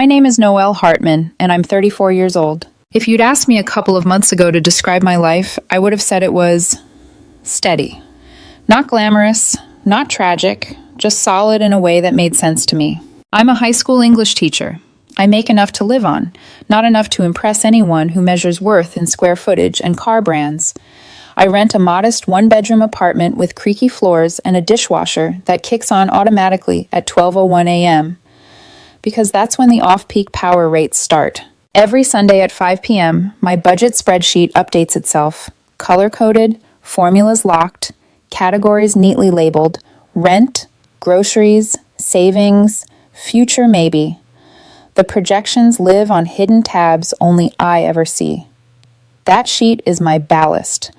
name is Noelle Hartman, and I'm 34 years old. If you'd asked me a couple of months ago to describe my life, I would have said it was steady. Not glamorous, not tragic, just solid in a way that made sense to me. I'm a high school English teacher. I make enough to live on, not enough to impress anyone who measures worth in square footage and car brands. I rent a modest one-bedroom apartment with creaky floors and a dishwasher that kicks on automatically at 12:01 a.m. because that's when the off-peak power rates start. Every Sunday at 5 p.m., my budget spreadsheet updates itself, color-coded, formulas locked, categories neatly labeled, rent, groceries, savings, future maybe. The projections live on hidden tabs only I ever see. That sheet is my ballast.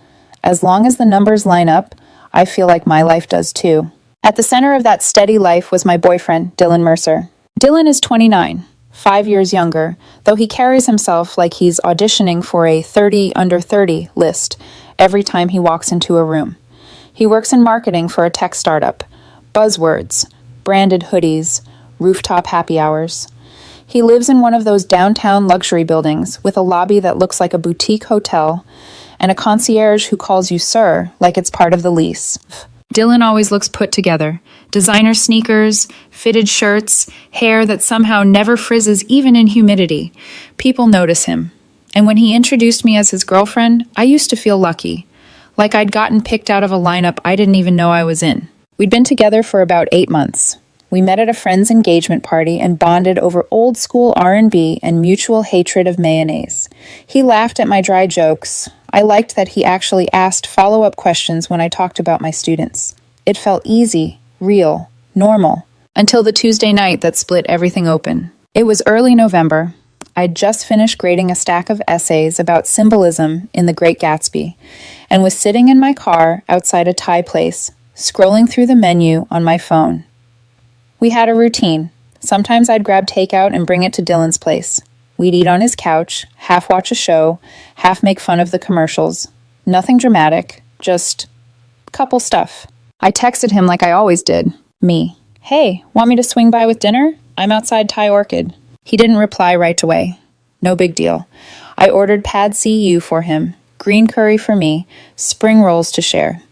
As long as the numbers line up, I feel like my life does too. At the center of that steady life was my boyfriend, Dylan Mercer. Dylan is 29, 5 years younger, though he carries himself like he's auditioning for a 30 under 30 list every time he walks into a room. He works in marketing for a tech startup. Buzzwords, branded hoodies, rooftop happy hours. He lives in one of those downtown luxury buildings with a lobby that looks like a boutique hotel and a concierge who calls you sir like it's part of the lease. Dylan always looks put together. Designer sneakers, fitted shirts, hair that somehow never frizzes even in humidity. People notice him. And when he introduced me as his girlfriend, I used to feel lucky. Like I'd gotten picked out of a lineup I didn't even know I was in. We'd been together for about 8 months. We met at a friend's engagement party and bonded over old school R&B and mutual hatred of mayonnaise. He laughed at my dry jokes. I liked that he actually asked follow-up questions when I talked about my students. It felt easy, real, normal, until the Tuesday night that split everything open. It was early November. I'd just finished grading a stack of essays about symbolism in The Great Gatsby and was sitting in my car outside a Thai place, scrolling through the menu on my phone. We had a routine. Sometimes I'd grab takeout and bring it to Dylan's place. We'd eat on his couch, half watch a show, half make fun of the commercials. Nothing dramatic, just couple stuff. I texted him like I always did. Me. Hey, want me to swing by with dinner? I'm outside Thai Orchid. He didn't reply right away. No big deal. I ordered pad see ew for him, green curry for me, spring rolls to share.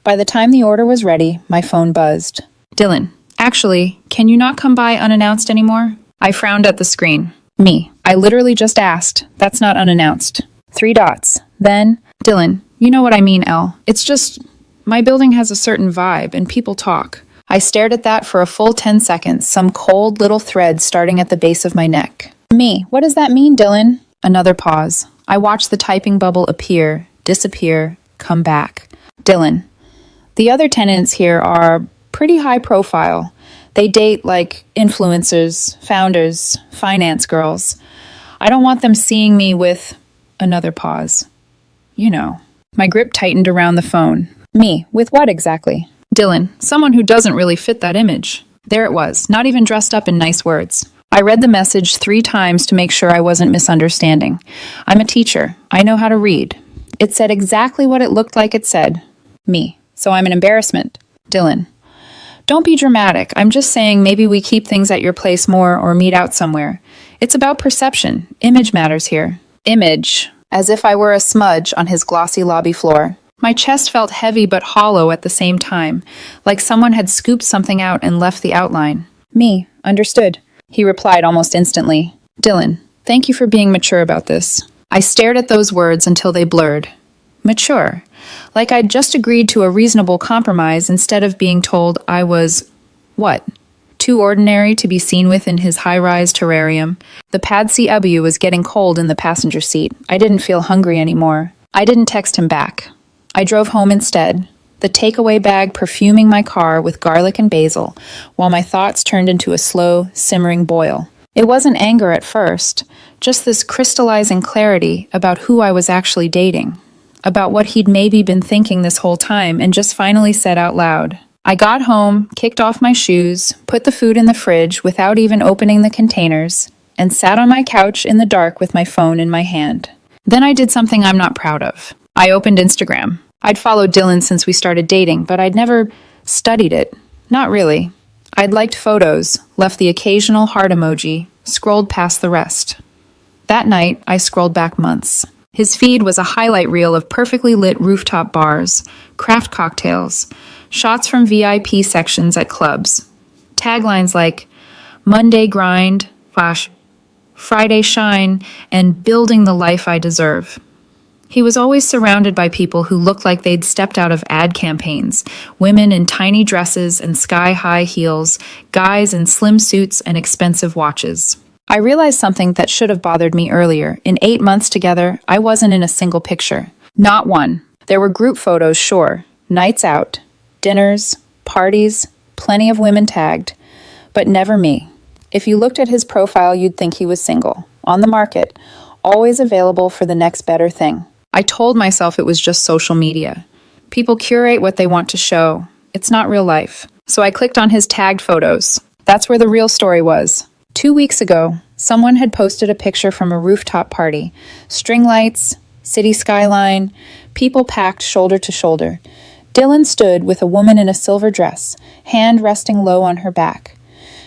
By the time the order was ready, my phone buzzed. Dylan. Actually, can you not come by unannounced anymore? I frowned at the screen. Me. I literally just asked. That's not unannounced. 3 dots. Then, Dylan, you know what I mean, Elle. It's just, my building has a certain vibe and people talk. I stared at that for a full 10 seconds, some cold little thread starting at the base of my neck. Me. What does that mean, Dylan? Another pause. I watched the typing bubble appear, disappear, come back. Dylan. The other tenants here are pretty high profile. They date like influencers, founders, finance girls. I don't want them seeing me with another pause. You know. My grip tightened around the phone. Me, with what exactly? Dylan, someone who doesn't really fit that image. There it was, not even dressed up in nice words. I read the message 3 times to make sure I wasn't misunderstanding. I'm a teacher. I know how to read. It said exactly what it looked like it said. Me, so I'm an embarrassment. Dylan. Don't be dramatic. I'm just saying maybe we keep things at your place more or meet out somewhere. It's about perception. Image matters here. Image. As if I were a smudge on his glossy lobby floor. My chest felt heavy but hollow at the same time, like someone had scooped something out and left the outline. Me. Understood. He replied almost instantly. Dylan, thank you for being mature about this. I stared at those words until they blurred. Mature. Like I'd just agreed to a reasonable compromise instead of being told I was, what? Too ordinary to be seen with in his high-rise terrarium. The pad see ew was getting cold in the passenger seat. I didn't feel hungry anymore. I didn't text him back. I drove home instead, the takeaway bag perfuming my car with garlic and basil, while my thoughts turned into a slow, simmering boil. It wasn't anger at first, just this crystallizing clarity about who I was actually dating. About what he'd maybe been thinking this whole time and just finally said out loud. I got home, kicked off my shoes, put the food in the fridge without even opening the containers, and sat on my couch in the dark with my phone in my hand. Then I did something I'm not proud of. I opened Instagram. I'd followed Dylan since we started dating, but I'd never studied it. Not really. I'd liked photos, left the occasional heart emoji, scrolled past the rest. That night, I scrolled back months. His feed was a highlight reel of perfectly lit rooftop bars, craft cocktails, shots from VIP sections at clubs, taglines like Monday grind, Friday shine, and building the life I deserve. He was always surrounded by people who looked like they'd stepped out of ad campaigns, women in tiny dresses and sky-high heels, guys in slim suits and expensive watches. I realized something that should have bothered me earlier. In 8 months together, I wasn't in a single picture. Not one. There were group photos, sure, nights out, dinners, parties, plenty of women tagged, but never me. If you looked at his profile, you'd think he was single, on the market, always available for the next better thing. I told myself it was just social media. People curate what they want to show. It's not real life. So I clicked on his tagged photos. That's where the real story was. 2 weeks ago, someone had posted a picture from a rooftop party. String lights, city skyline, people packed shoulder to shoulder. Dylan stood with a woman in a silver dress, hand resting low on her back.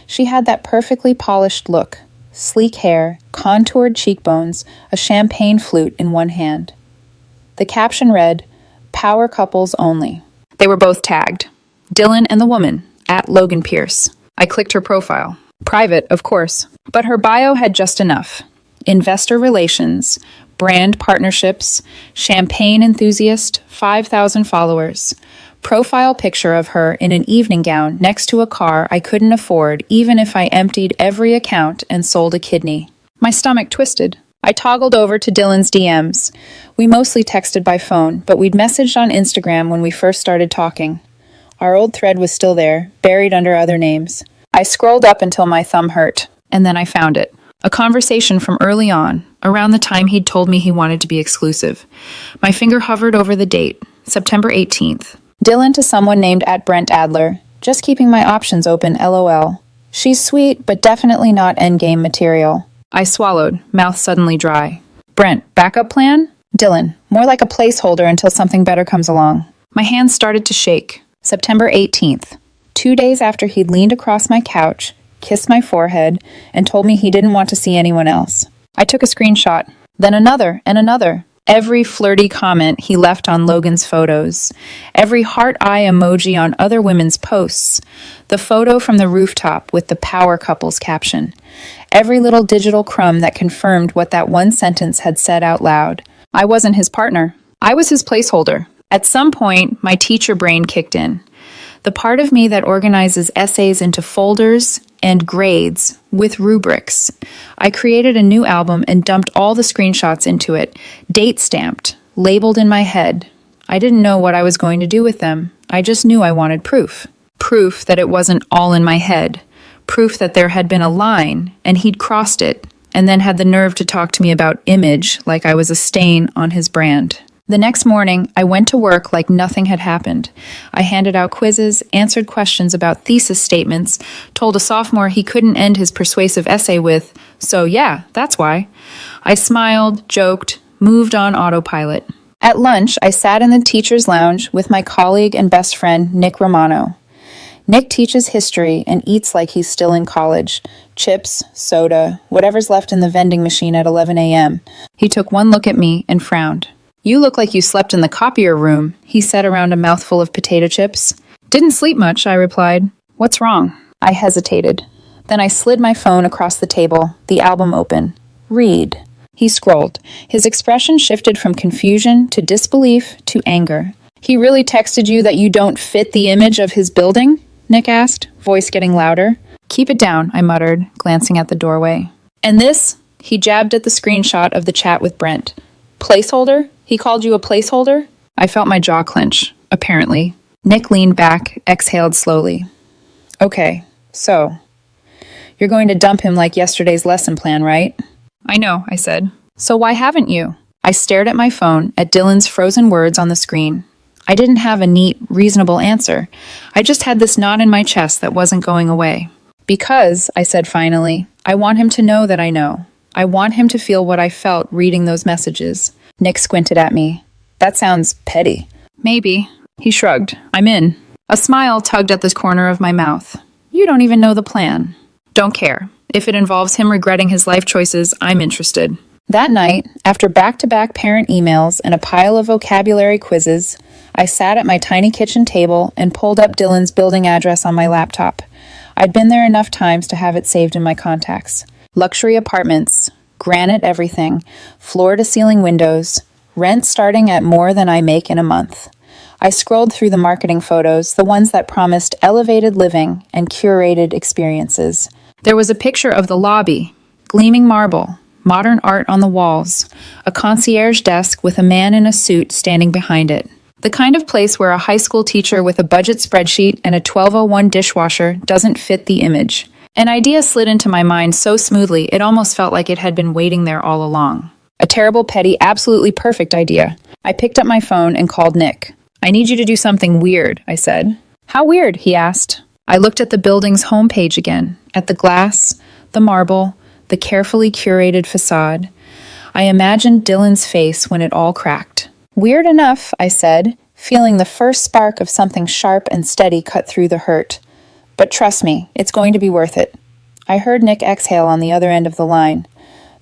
She had that perfectly polished look, sleek hair, contoured cheekbones, a champagne flute in one hand. The caption read, "Power couples only." They were both tagged. Dylan and the woman, at Logan Pierce. I clicked her profile. Private, of course, but her bio had just enough. Investor relations, brand partnerships, champagne enthusiast, 5,000 followers. Profile picture of her in an evening gown next to a car I couldn't afford even if I emptied every account and sold a kidney. My stomach twisted. I toggled over to Dylan's DMs. We mostly texted by phone, but we'd messaged on Instagram when we first started talking. Our old thread was still there, buried under other names. I scrolled up until my thumb hurt, and then I found it. A conversation from early on, around the time he'd told me he wanted to be exclusive. My finger hovered over the date, September 18th. Dylan to someone named @BrentAdler. Just keeping my options open, LOL. She's sweet, but definitely not endgame material. I swallowed, mouth suddenly dry. Brent, backup plan? Dylan, more like a placeholder until something better comes along. My hands started to shake. September 18th. 2 days after he'd leaned across my couch, kissed my forehead, and told me he didn't want to see anyone else. I took a screenshot, then another and another. Every flirty comment he left on Logan's photos, every heart eye emoji on other women's posts, the photo from the rooftop with the power couples caption, every little digital crumb that confirmed what that one sentence had said out loud. I wasn't his partner. I was his placeholder. At some point, my teacher brain kicked in. The part of me that organizes essays into folders and grades with rubrics. I created a new album and dumped all the screenshots into it, date stamped, labeled in my head. I didn't know what I was going to do with them. I just knew I wanted proof. Proof that it wasn't all in my head. Proof that there had been a line and he'd crossed it and then had the nerve to talk to me about image like I was a stain on his brand. The next morning, I went to work like nothing had happened. I handed out quizzes, answered questions about thesis statements, told a sophomore he couldn't end his persuasive essay with, "So yeah, that's why." I smiled, joked, moved on autopilot. At lunch, I sat in the teacher's lounge with my colleague and best friend, Nick Romano. Nick teaches history and eats like he's still in college. Chips, soda, whatever's left in the vending machine at 11 a.m. He took one look at me and frowned. "You look like you slept in the copier room," he said around a mouthful of potato chips. "Didn't sleep much," I replied. "What's wrong?" I hesitated. Then I slid my phone across the table, the album open. "Read." He scrolled. His expression shifted from confusion to disbelief to anger. "He really texted you that you don't fit the image of his building?" Nick asked, voice getting louder. "Keep it down," I muttered, glancing at the doorway. "And this?" He jabbed at the screenshot of the chat with Brent. "Placeholder? He called you a placeholder?" I felt my jaw clench, apparently. Nick leaned back, exhaled slowly. "Okay, so, you're going to dump him like yesterday's lesson plan, right?" "I know," I said. "So why haven't you?" I stared at my phone, at Dylan's frozen words on the screen. I didn't have a neat, reasonable answer. I just had this knot in my chest that wasn't going away. "Because," I said finally, "I want him to know that I know. I want him to feel what I felt reading those messages." Nick squinted at me. "That sounds petty." "Maybe." He shrugged. "I'm in." A smile tugged at the corner of my mouth. "You don't even know the plan." "Don't care. If it involves him regretting his life choices, I'm interested. That night, after back-to-back parent emails and a pile of vocabulary quizzes, I sat at my tiny kitchen table and pulled up Dylan's building address on my laptop. I'd been there enough times to have it saved in my contacts. Luxury apartments, granite everything, floor-to-ceiling windows, rent starting at more than I make in a month. I scrolled through the marketing photos, the ones that promised elevated living and curated experiences. There was a picture of the lobby, gleaming marble, modern art on the walls, a concierge desk with a man in a suit standing behind it. The kind of place where a high school teacher with a budget spreadsheet and a 1201 dishwasher doesn't fit the image. An idea slid into my mind so smoothly it almost felt like it had been waiting there all along. A terrible, petty, absolutely perfect idea. I picked up my phone and called Nick. "I need you to do something weird," I said. "How weird?" he asked. I looked at the building's homepage again, at the glass, the marble, the carefully curated facade. I imagined Dylan's face when it all cracked. "Weird enough," I said, feeling the first spark of something sharp and steady cut through the hurt. "But trust me, it's going to be worth it." I heard Nick exhale on the other end of the line.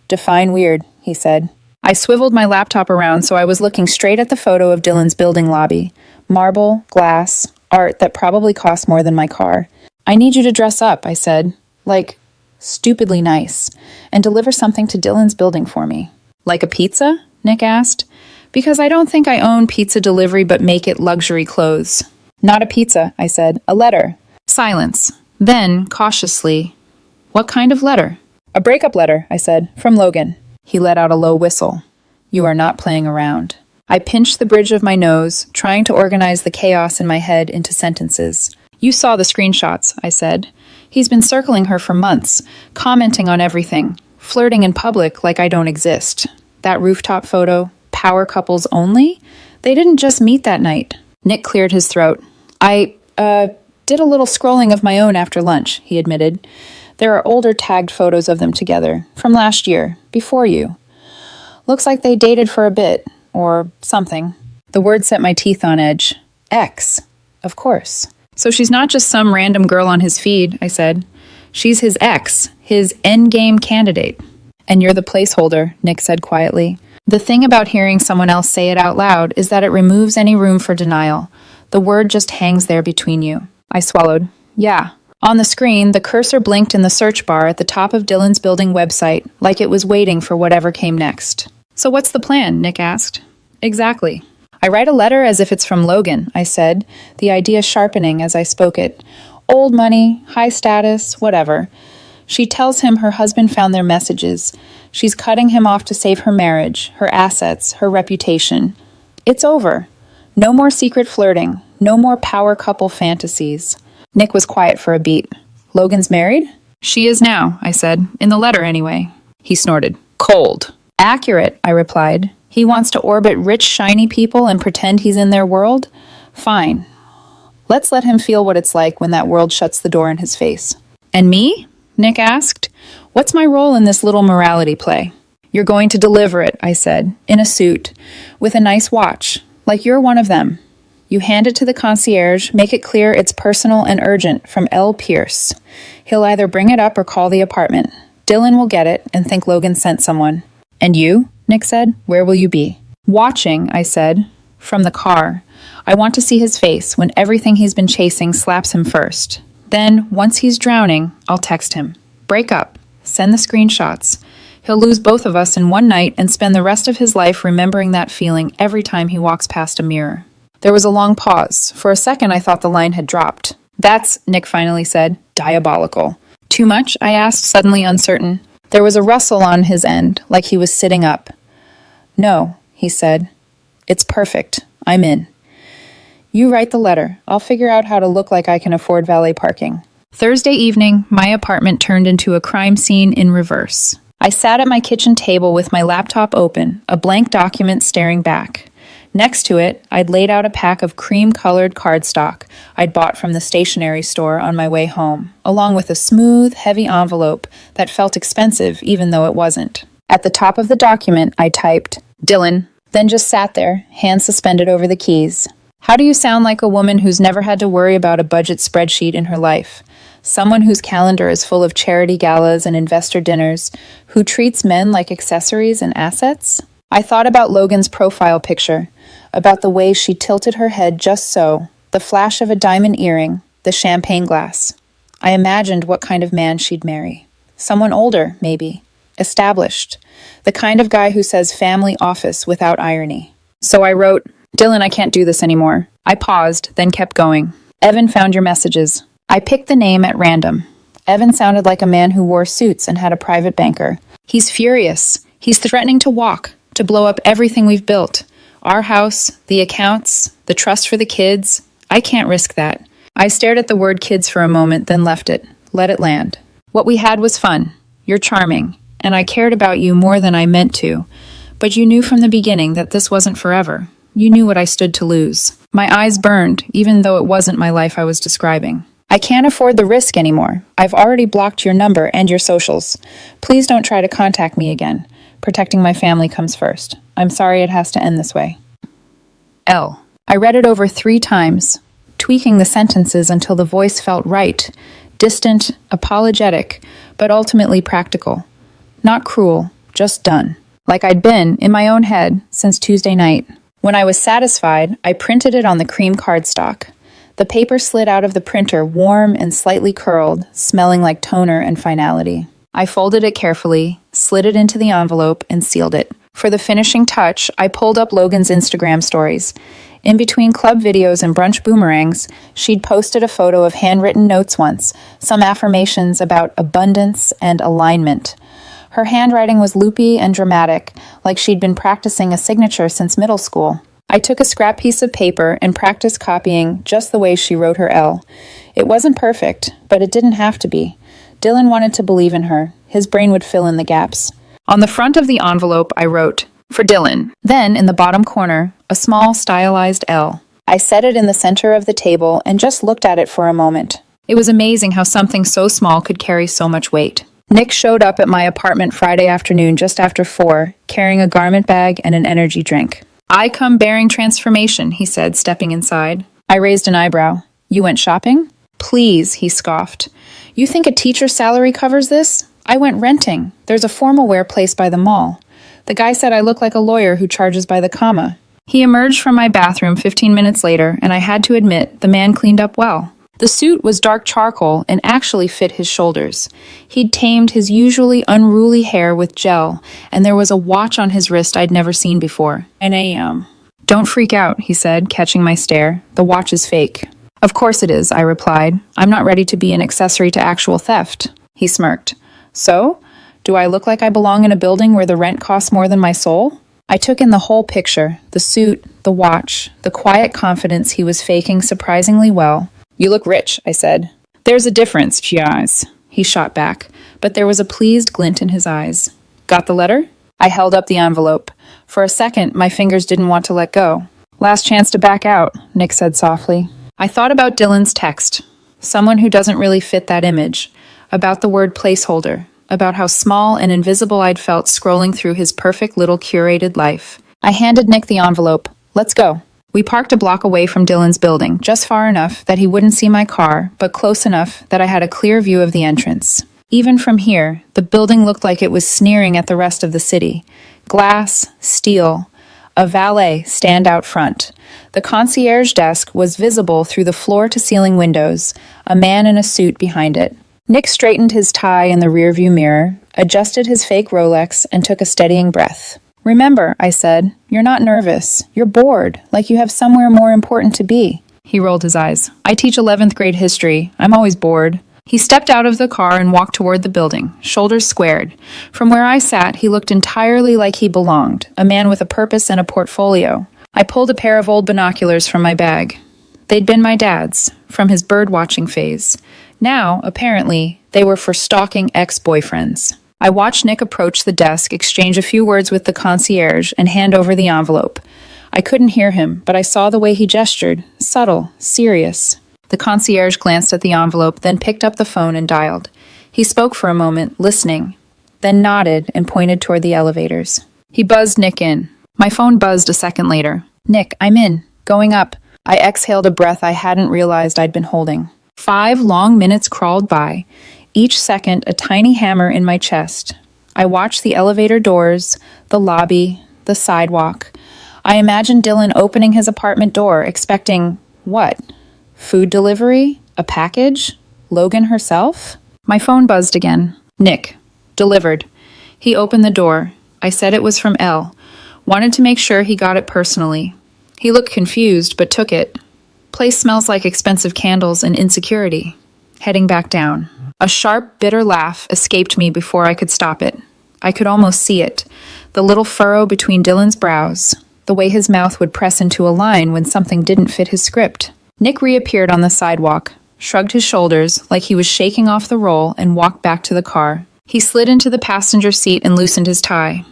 "Define weird," he said. I swiveled my laptop around so I was looking straight at the photo of Dylan's building lobby. Marble, glass, art that probably cost more than my car. "I need you to dress up," I said. Like, stupidly nice. And deliver something to Dylan's building for me. "Like a pizza?" Nick asked. "Because I don't think I own pizza delivery but make it luxury clothes." "Not a pizza," I said. "A letter." Silence. Then, cautiously, "What kind of letter?" "A breakup letter," I said. "From Logan." He let out a low whistle. "You are not playing around." I pinched the bridge of my nose, trying to organize the chaos in my head into sentences. "You saw the screenshots," I said. "He's been circling her for months, commenting on everything, flirting in public like I don't exist. That rooftop photo, power couples only? They didn't just meet that night." Nick cleared his throat. I did a little scrolling of my own after lunch," he admitted. "There are older tagged photos of them together, from last year, before you. Looks like they dated for a bit, or something." The word set my teeth on edge. Ex. Of course. "So she's not just some random girl on his feed," I said. "She's his ex, his endgame candidate." "And you're the placeholder," Nick said quietly. "The thing about hearing someone else say it out loud is that it removes any room for denial. The word just hangs there between you." I swallowed. "Yeah." On the screen, the cursor blinked in the search bar at the top of Dylan's building website, like it was waiting for whatever came next. "So what's the plan?" Nick asked. "Exactly. I write a letter as if it's from Logan," I said, the idea sharpening as I spoke it. "Old money, high status, whatever. She tells him her husband found their messages. She's cutting him off to save her marriage, her assets, her reputation. It's over. No more secret flirting. No more power couple fantasies." Nick was quiet for a beat. "Logan's married?" "She is now," I said. "In the letter, anyway." He snorted. "Cold." "Accurate," I replied. "He wants to orbit rich, shiny people and pretend he's in their world? Fine. Let's let him feel what it's like when that world shuts the door in his face." "And me?" Nick asked. "What's my role in this little morality play?" "You're going to deliver it," I said, "in a suit, with a nice watch, like you're one of them. You hand it to the concierge, make it clear it's personal and urgent from L. Pierce. He'll either bring it up or call the apartment. Dylan will get it and think Logan sent someone." "And you?" Nick said. "Where will you be?" "Watching," I said, "from the car. I want to see his face when everything he's been chasing slaps him first. Then, once he's drowning, I'll text him. Break up. Send the screenshots. He'll lose both of us in one night and spend the rest of his life remembering that feeling every time he walks past a mirror." There was a long pause. For a second, I thought the line had dropped. "That's," Nick finally said, "diabolical." "Too much?" I asked, suddenly uncertain. There was a rustle on his end, like he was sitting up. "No," he said. "It's perfect. I'm in. You write the letter. I'll figure out how to look like I can afford valet parking." Thursday evening, my apartment turned into a crime scene in reverse. I sat at my kitchen table with my laptop open, a blank document staring back. Next to it, I'd laid out a pack of cream-colored cardstock I'd bought from the stationery store on my way home, along with a smooth, heavy envelope that felt expensive even though it wasn't. At the top of the document, I typed, "Dylan," then just sat there, hands suspended over the keys. How do you sound like a woman who's never had to worry about a budget spreadsheet in her life? Someone whose calendar is full of charity galas and investor dinners, who treats men like accessories and assets? I thought about Logan's profile picture, about the way she tilted her head just so, the flash of a diamond earring, the champagne glass. I imagined what kind of man she'd marry. Someone older, maybe. Established. The kind of guy who says family office without irony. So I wrote, "Dylan, I can't do this anymore." I paused, then kept going. "Evan found your messages." I picked the name at random. Evan sounded like a man who wore suits and had a private banker. He's furious. He's threatening to walk, to blow up everything we've built. Our house, the accounts, the trust for the kids. I can't risk that. I stared at the word kids for a moment, then left it. Let it land. What we had was fun. You're charming. And I cared about you more than I meant to. But you knew from the beginning that this wasn't forever. You knew what I stood to lose. My eyes burned, even though it wasn't my life I was describing. I can't afford the risk anymore. I've already blocked your number and your socials. Please don't try to contact me again. Protecting my family comes first. I'm sorry it has to end this way. L. I read it over 3 times, tweaking the sentences until the voice felt right, distant, apologetic, but ultimately practical. Not cruel, just done. Like I'd been, in my own head, since Tuesday night. When I was satisfied, I printed it on the cream cardstock. The paper slid out of the printer warm and slightly curled, smelling like toner and finality. I folded it carefully, slid it into the envelope, and sealed it. For the finishing touch, I pulled up Logan's Instagram stories. In between club videos and brunch boomerangs, she'd posted a photo of handwritten notes once, some affirmations about abundance and alignment. Her handwriting was loopy and dramatic, like she'd been practicing a signature since middle school. I took a scrap piece of paper and practiced copying just the way she wrote her L. It wasn't perfect, but it didn't have to be. Dylan wanted to believe in her. His brain would fill in the gaps. On the front of the envelope, I wrote, "For Dylan." Then, in the bottom corner, a small stylized L. I set it in the center of the table and just looked at it for a moment. It was amazing how something so small could carry so much weight. Nick showed up at my apartment Friday afternoon just after 4, carrying a garment bag and an energy drink. "I come bearing transformation," he said, stepping inside. I raised an eyebrow. "You went shopping?" "Please," he scoffed. "You think a teacher's salary covers this? I went renting. There's a formal wear place by the mall. The guy said I look like a lawyer who charges by the comma." He emerged from my bathroom 15 minutes later, and I had to admit the man cleaned up well. The suit was dark charcoal and actually fit his shoulders. He'd tamed his usually unruly hair with gel, and there was a watch on his wrist I'd never seen before. 9 a.m. "Don't freak out," he said, catching my stare. "The watch is fake." "Of course it is," I replied. "I'm not ready to be an accessory to actual theft." He smirked. "So? Do I look like I belong in a building where the rent costs more than my soul?" I took in the whole picture, the suit, the watch, the quiet confidence he was faking surprisingly well. "You look rich," I said. "There's a difference, Giaz," he shot back, but there was a pleased glint in his eyes. "Got the letter?" I held up the envelope. For a second, my fingers didn't want to let go. "Last chance to back out," Nick said softly. I thought about Dylan's text. Someone who doesn't really fit that image. About the word placeholder. About how small and invisible I'd felt scrolling through his perfect little curated life. I handed Nick the envelope. "Let's go." We parked a block away from Dylan's building, just far enough that he wouldn't see my car, but close enough that I had a clear view of the entrance. Even from here, the building looked like it was sneering at the rest of the city. Glass, steel, a valet stand out front. The concierge desk was visible through the floor-to-ceiling windows, a man in a suit behind it. Nick straightened his tie in the rearview mirror, adjusted his fake Rolex, and took a steadying breath. "Remember," I said, "you're not nervous. You're bored, like you have somewhere more important to be." He rolled his eyes. "I teach 11th grade history. I'm always bored." He stepped out of the car and walked toward the building, shoulders squared. From where I sat, he looked entirely like he belonged, a man with a purpose and a portfolio. I pulled a pair of old binoculars from my bag. They'd been my dad's, from his bird-watching phase. Now, apparently, they were for stalking ex-boyfriends. I watched Nick approach the desk, exchange a few words with the concierge, and hand over the envelope. I couldn't hear him, but I saw the way he gestured. Subtle, serious. The concierge glanced at the envelope, then picked up the phone and dialed. He spoke for a moment, listening, then nodded and pointed toward the elevators. He buzzed Nick in. My phone buzzed a second later. "Nick, I'm in. Going up." I exhaled a breath I hadn't realized I'd been holding. 5 long minutes crawled by, each second a tiny hammer in my chest. I watched the elevator doors, the lobby, the sidewalk. I imagined Dylan opening his apartment door, expecting what? Food delivery? A package? Logan herself? My phone buzzed again. Nick. Delivered. He opened the door. I said it was from Elle. Wanted to make sure he got it personally. He looked confused, but took it. Place smells like expensive candles and insecurity. Heading back down. A sharp, bitter laugh escaped me before I could stop it. I could almost see it. The little furrow between Dylan's brows. The way his mouth would press into a line when something didn't fit his script. Nick reappeared on the sidewalk, shrugged his shoulders like he was shaking off the roll, and walked back to the car. He slid into the passenger seat and loosened his tie.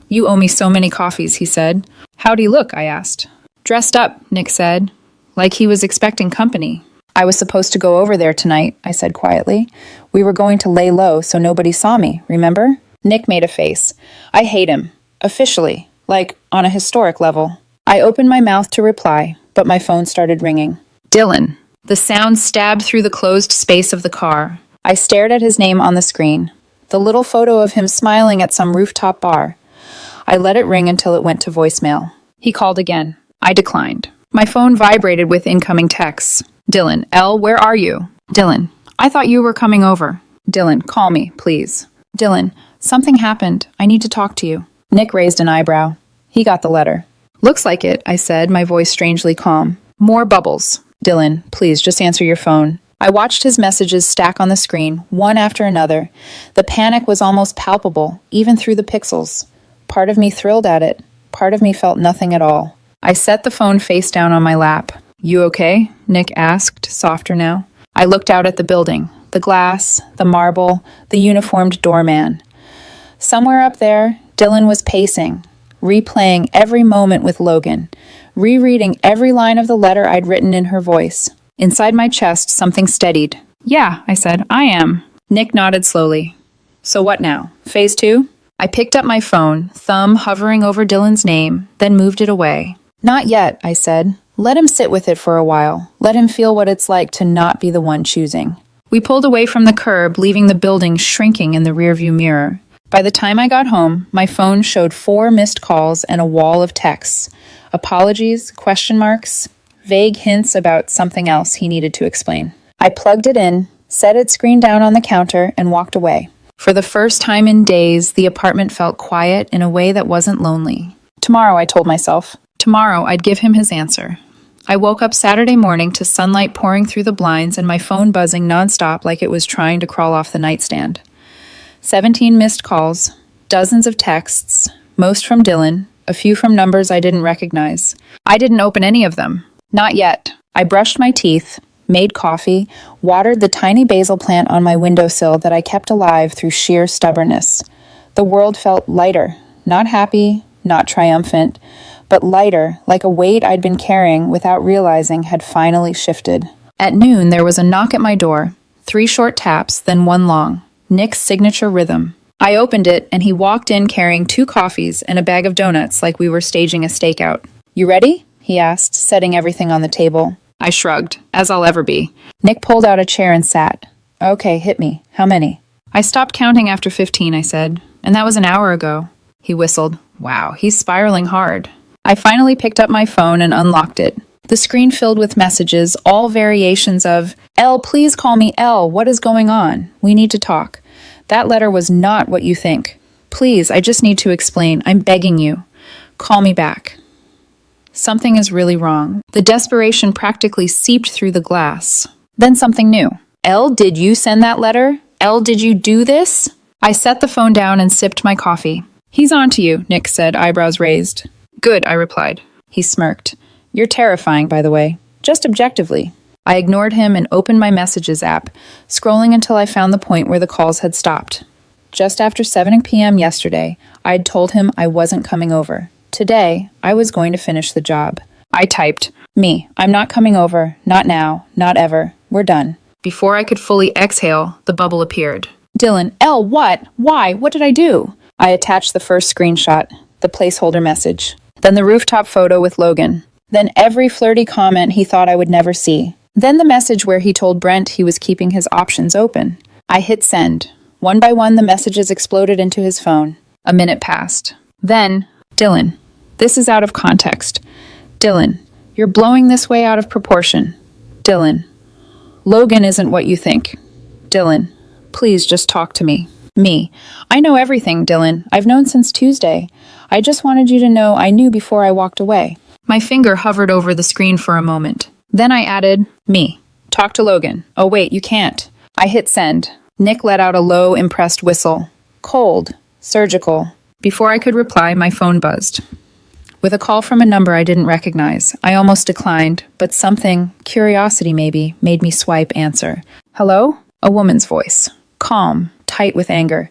"You owe me so many coffees," he said. "How'd he look?" I asked. "Dressed up," Nick said, like he was expecting company. "I was supposed to go over there tonight," I said quietly. "We were going to lay low so nobody saw me, remember?" Nick made a face. "I hate him. Officially. Like, on a historic level." I opened my mouth to reply, but my phone started ringing. Dylan. The sound stabbed through the closed space of the car. I stared at his name on the screen. The little photo of him smiling at some rooftop bar. I let it ring until it went to voicemail. He called again. I declined. My phone vibrated with incoming texts. Dylan. Elle, where are you? Dylan. I thought you were coming over. Dylan. Call me, please. Dylan. Something happened. I need to talk to you. Nick raised an eyebrow. He got the letter. Looks like it, I said, my voice strangely calm. More bubbles. Dylan, please, just answer your phone. I watched his messages stack on the screen, one after another. The panic was almost palpable, even through the pixels. Part of me thrilled at it. Part of me felt nothing at all. I set the phone face down on my lap. You okay? Nick asked, softer now. I looked out at the building. The glass, the marble, the uniformed doorman. Somewhere up there, Dylan was pacing, replaying every moment with Logan, rereading every line of the letter I'd written in her voice. Inside my chest, something steadied. Yeah, I said, I am. Nick nodded slowly. So what now? Phase 2? I picked up my phone, thumb hovering over Dylan's name, then moved it away. Not yet, I said. Let him sit with it for a while. Let him feel what it's like to not be the one choosing. We pulled away from the curb, leaving the building shrinking in the rearview mirror. By the time I got home, my phone showed 4 missed calls and a wall of texts. Apologies, question marks, vague hints about something else he needed to explain. I plugged it in, set its screen down on the counter, and walked away. For the first time in days, the apartment felt quiet in a way that wasn't lonely. Tomorrow, I told myself. Tomorrow, I'd give him his answer. I woke up Saturday morning to sunlight pouring through the blinds and my phone buzzing nonstop like it was trying to crawl off the nightstand. 17 missed calls, dozens of texts, most from Dylan, a few from numbers I didn't recognize. I didn't open any of them. Not yet. I brushed my teeth, made coffee, watered the tiny basil plant on my windowsill that I kept alive through sheer stubbornness. The world felt lighter, not happy, not triumphant, but lighter, like a weight I'd been carrying without realizing had finally shifted. At noon, there was a knock at my door, 3 short taps, then 1 long. Nick's signature rhythm. I opened it, and he walked in carrying 2 coffees and a bag of donuts like we were staging a stakeout. You ready? He asked, setting everything on the table. I shrugged, as I'll ever be. Nick pulled out a chair and sat. Okay, hit me. How many? I stopped counting after 15, I said, and that was an hour ago. He whistled. Wow, he's spiraling hard. I finally picked up my phone and unlocked it. The screen filled with messages, all variations of, Elle, please call me Elle. What is going on? We need to talk. That letter was not what you think. Please, I just need to explain. I'm begging you. Call me back. Something is really wrong. The desperation practically seeped through the glass. Then something new. Elle, did you send that letter? Elle, did you do this? I set the phone down and sipped my coffee. He's on to you, Nick said, eyebrows raised. Good, I replied. He smirked. You're terrifying, by the way. Just objectively. I ignored him and opened my messages app, scrolling until I found the point where the calls had stopped. Just after 7 p.m. yesterday, I'd told him I wasn't coming over. Today, I was going to finish the job. I typed, Me, I'm not coming over. Not now. Not ever. We're done. Before I could fully exhale, the bubble appeared. Dylan, Elle, what? Why? What did I do? I attached the first screenshot, the placeholder message. Then the rooftop photo with Logan. Then every flirty comment he thought I would never see. Then the message where he told Brent he was keeping his options open. I hit send. One by one, the messages exploded into his phone. A minute passed. Then, Dylan. This is out of context. Dylan. You're blowing this way out of proportion. Dylan. Logan isn't what you think. Dylan. Please just talk to me. Me. I know everything, Dylan. I've known since Tuesday. I just wanted you to know I knew before I walked away. My finger hovered over the screen for a moment. Then I added, me. Talk to Logan. Oh wait, you can't. I hit send. Nick let out a low, impressed whistle. Cold. Surgical. Before I could reply, my phone buzzed. With a call from a number I didn't recognize, I almost declined, but something, curiosity maybe, made me swipe answer. Hello? A woman's voice. Calm, tight with anger.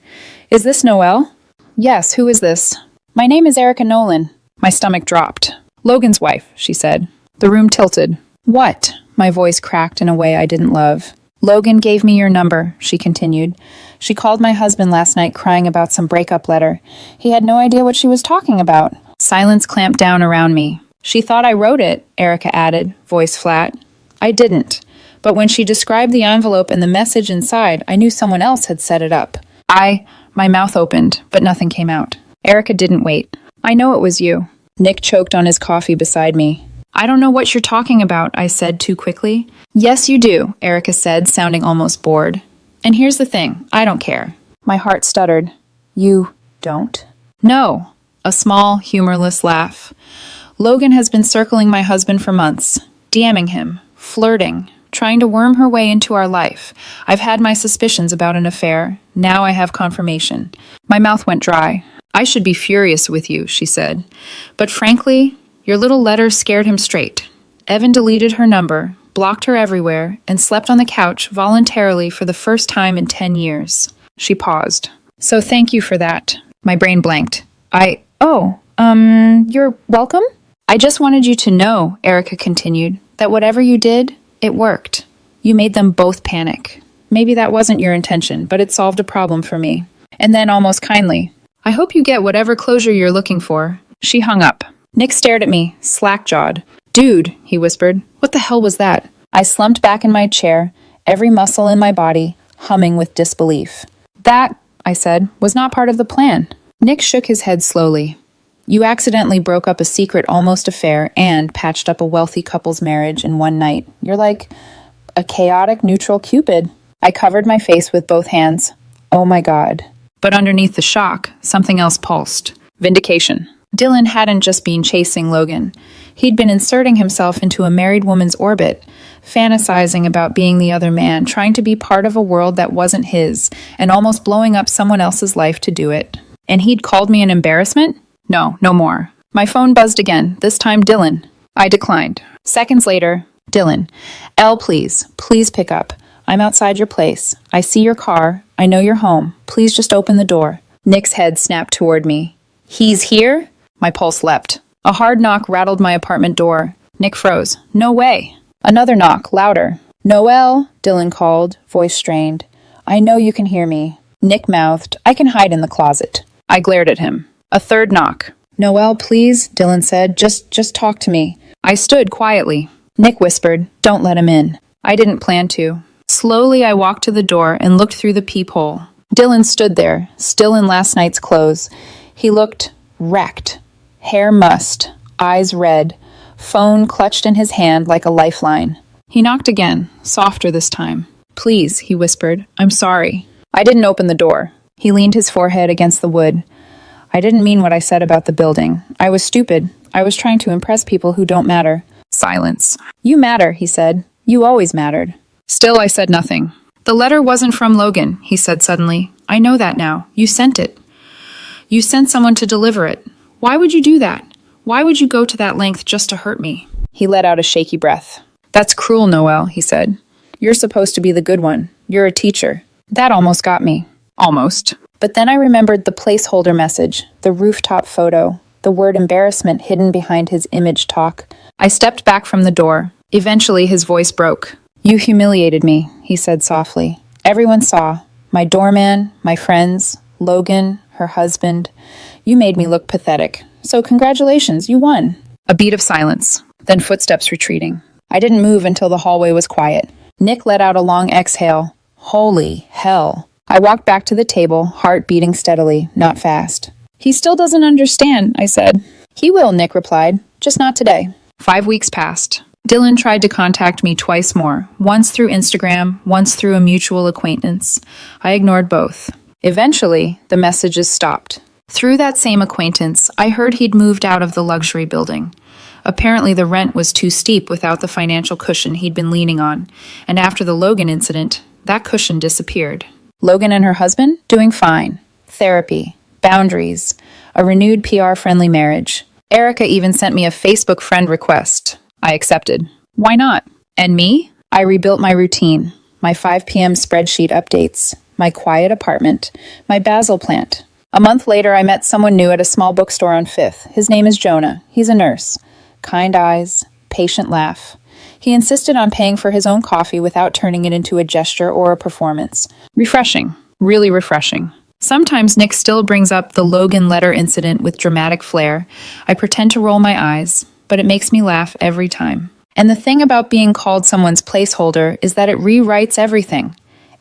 Is this Noelle? Yes, who is this? My name is Erica Nolan. My stomach dropped. Logan's wife, she said. The room tilted. What? My voice cracked in a way I didn't love. Logan gave me your number, she continued. She called my husband last night crying about some breakup letter. He had no idea what she was talking about. Silence clamped down around me. She thought I wrote it, Erica added, voice flat. I didn't. But when she described the envelope and the message inside, I knew someone else had set it up. My mouth opened, but nothing came out. Erica didn't wait. I know it was you. Nick choked on his coffee beside me. I don't know what you're talking about, I said too quickly. Yes, you do, Erica said, sounding almost bored. And here's the thing, I don't care. My heart stuttered. You don't? No. A small, humorless laugh. Logan has been circling my husband for months, DMing him, flirting, trying to worm her way into our life. I've had my suspicions about an affair. Now I have confirmation. My mouth went dry. I should be furious with you, she said. But frankly, your little letter scared him straight. Evan deleted her number, blocked her everywhere, and slept on the couch voluntarily for the first time in 10 years. She paused. So thank you for that. My brain blanked. You're welcome? I just wanted you to know, Erica continued, that whatever you did, it worked. You made them both panic. Maybe that wasn't your intention, but it solved a problem for me. And then almost kindly, I hope you get whatever closure you're looking for. She hung up. Nick stared at me, slack-jawed. Dude, he whispered. What the hell was that? I slumped back in my chair, every muscle in my body humming with disbelief. That, I said, was not part of the plan. Nick shook his head slowly. You accidentally broke up a secret almost affair and patched up a wealthy couple's marriage in one night. You're like a chaotic neutral Cupid. I covered my face with both hands. Oh my God. But underneath the shock, something else pulsed. Vindication. Dylan hadn't just been chasing Logan. He'd been inserting himself into a married woman's orbit, fantasizing about being the other man, trying to be part of a world that wasn't his, and almost blowing up someone else's life to do it. And he'd called me an embarrassment? No, no more. My phone buzzed again, this time Dylan. I declined. Seconds later, Dylan. Elle, please pick up. I'm outside your place. I see your car. I know you're home. Please just open the door. Nick's head snapped toward me. He's here? My pulse leapt. A hard knock rattled my apartment door. Nick froze. No way. Another knock, louder. Noelle, Dylan called, voice strained. I know you can hear me. Nick mouthed, I can hide in the closet. I glared at him. A third knock. Noelle, please, Dylan said. Just talk to me. I stood quietly. Nick whispered, don't let him in. I didn't plan to. Slowly, I walked to the door and looked through the peephole. Dylan stood there, still in last night's clothes. He looked wrecked. Hair mussed, eyes red, phone clutched in his hand like a lifeline. He knocked again, softer this time. Please, he whispered. I'm sorry. I didn't open the door. He leaned his forehead against the wood. I didn't mean what I said about the building. I was stupid. I was trying to impress people who don't matter. Silence. You matter, he said. You always mattered. Still, I said nothing. The letter wasn't from Logan, he said suddenly. I know that now. You sent it. You sent someone to deliver it. Why would you do that? Why would you go to that length just to hurt me? He let out a shaky breath. That's cruel, Noelle, he said. You're supposed to be the good one. You're a teacher. That almost got me. Almost. But then I remembered the placeholder message, the rooftop photo, the word embarrassment hidden behind his image talk. I stepped back from the door. Eventually, his voice broke. You humiliated me, he said softly. Everyone saw. My doorman, my friends, Logan, her husband. You made me look pathetic. So congratulations, you won. A beat of silence, then footsteps retreating. I didn't move until the hallway was quiet. Nick let out a long exhale. Holy hell. I walked back to the table, heart beating steadily, not fast. He still doesn't understand, I said. He will, Nick replied, just not today. 5 weeks passed. Dylan tried to contact me twice more, once through Instagram, once through a mutual acquaintance. I ignored both. Eventually, the messages stopped. Through that same acquaintance, I heard he'd moved out of the luxury building. Apparently, the rent was too steep without the financial cushion he'd been leaning on, and after the Logan incident, that cushion disappeared. Logan and her husband? Doing fine. Therapy. Boundaries. A renewed PR-friendly marriage. Erica even sent me a Facebook friend request. I accepted. Why not? And me? I rebuilt my routine. My 5 p.m. spreadsheet updates. My quiet apartment. My basil plant. A month later, I met someone new at a small bookstore on 5th. His name is Jonah. He's a nurse. Kind eyes. Patient laugh. He insisted on paying for his own coffee without turning it into a gesture or a performance. Refreshing. Really refreshing. Sometimes Nick still brings up the Logan letter incident with dramatic flair. I pretend to roll my eyes, but it makes me laugh every time. And the thing about being called someone's placeholder is that it rewrites everything.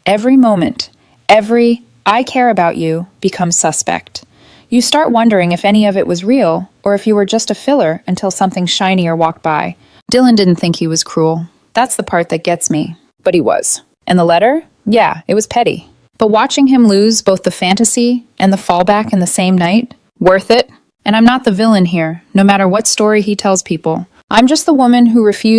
Every moment, every "I care about you" becomes suspect. You start wondering if any of it was real, or if you were just a filler until something shinier walked by. Dylan didn't think he was cruel. That's the part that gets me. But he was. And the letter? Yeah, it was petty. But watching him lose both the fantasy and the fallback in the same night? Worth it. And I'm not the villain here, no matter what story he tells people. I'm just the woman who refused